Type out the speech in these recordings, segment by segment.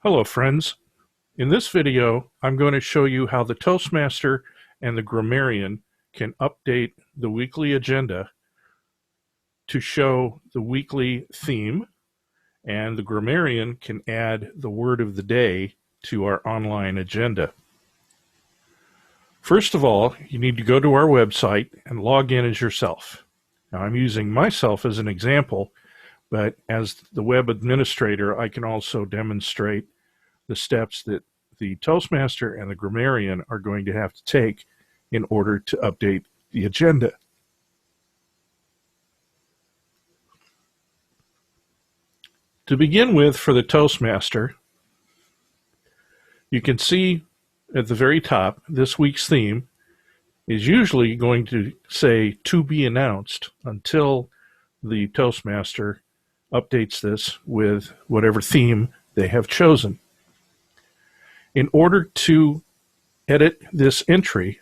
Hello friends. In this video, I'm going to show you how the Toastmaster and the Grammarian can update the weekly agenda to show the weekly theme, and the Grammarian can add the word of the day to our online agenda. First of all, you need to go to our website and log in as yourself. Now, I'm using myself as an example, but as the web administrator, I can also demonstrate the steps that the Toastmaster and the Grammarian are going to have to take in order to update the agenda. To begin with, for the Toastmaster, you can see at the very top, this week's theme is usually going to say "to be announced" until the Toastmaster updates this with whatever theme they have chosen. In order to edit this entry,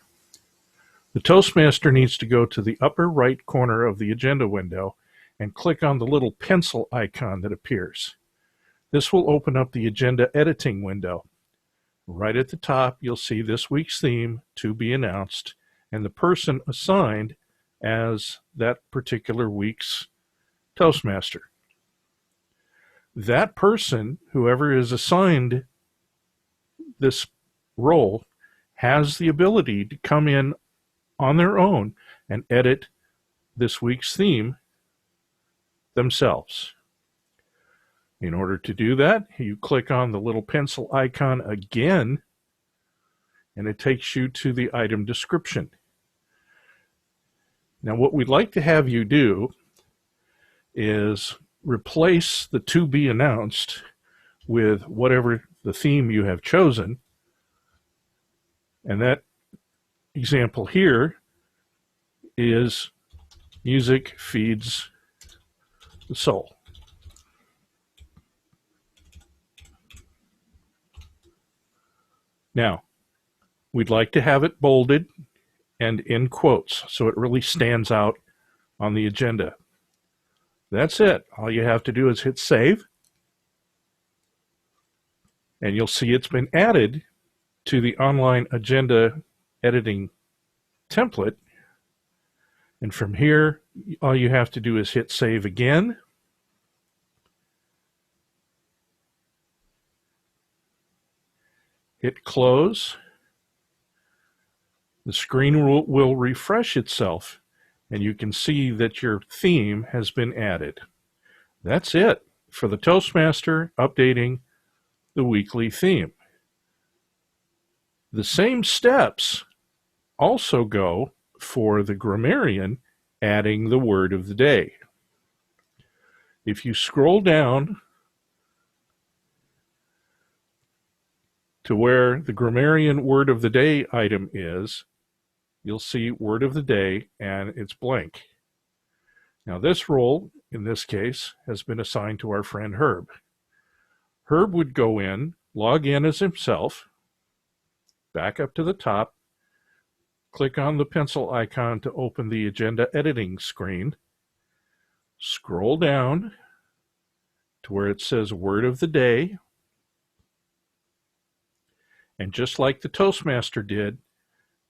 the Toastmaster needs to go to the upper right corner of the agenda window and click on the little pencil icon that appears. This will open up the agenda editing window. Right at the top, you'll see this week's theme, "to be announced," and the person assigned as that particular week's Toastmaster. That person, whoever is assigned this role, has the ability to come in on their own and edit this week's theme themselves. In order to do that, you click on the little pencil icon again, and it takes you to the item description. Now, what we'd like to have you do is replace the "to be announced" with whatever the theme you have chosen. And that example here is "Music Feeds the Soul." Now, we'd like to have it bolded and in quotes so it really stands out on the agenda. That's it. All you have to do is hit save, and you'll see it's been added to the online agenda editing template. And from here, all you have to do is hit save again. Hit close. The screen will refresh itself, and you can see that your theme has been added. That's it for the Toastmaster updating the weekly theme. The same steps also go for the Grammarian adding the word of the day. If you scroll down to where the Grammarian word of the day item is, you'll see word of the day, and it's blank. Now, this role, in this case, has been assigned to our friend Herb. Herb would go in, log in as himself, back up to the top, click on the pencil icon to open the agenda editing screen, scroll down to where it says word of the day, and just like the Toastmaster did,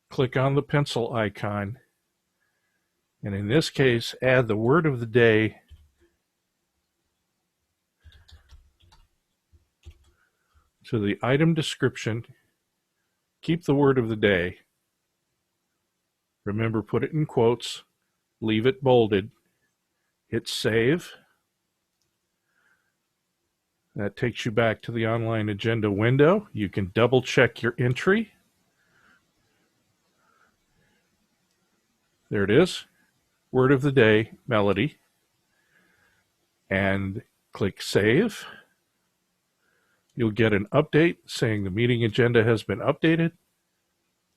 click on the pencil icon, and in this case, add the word of the day to the item description. Keep the word of the day. Remember, put it in quotes, leave it bolded, hit save. That takes you back to the online agenda window. You can double check your entry. There it is, word of the day, melody, and click save. You'll get an update saying the meeting agenda has been updated.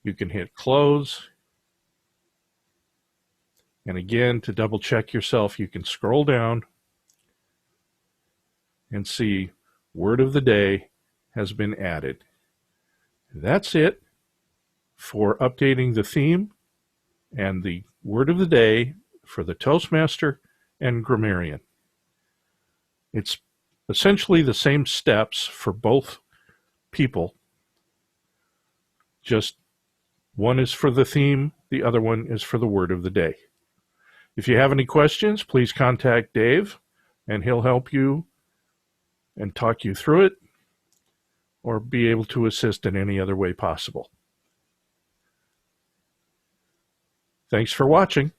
You can hit close. And again, to double check yourself, you can scroll down and see word of the day has been added. That's it for updating the theme and the word of the day for the Toastmaster and Grammarian. It's essentially the same steps for both people. Just one is for the theme, the other one is for the word of the day. If you have any questions, please contact Dave, and he'll help you and talk you through it, or be able to assist in any other way possible. Thanks for watching.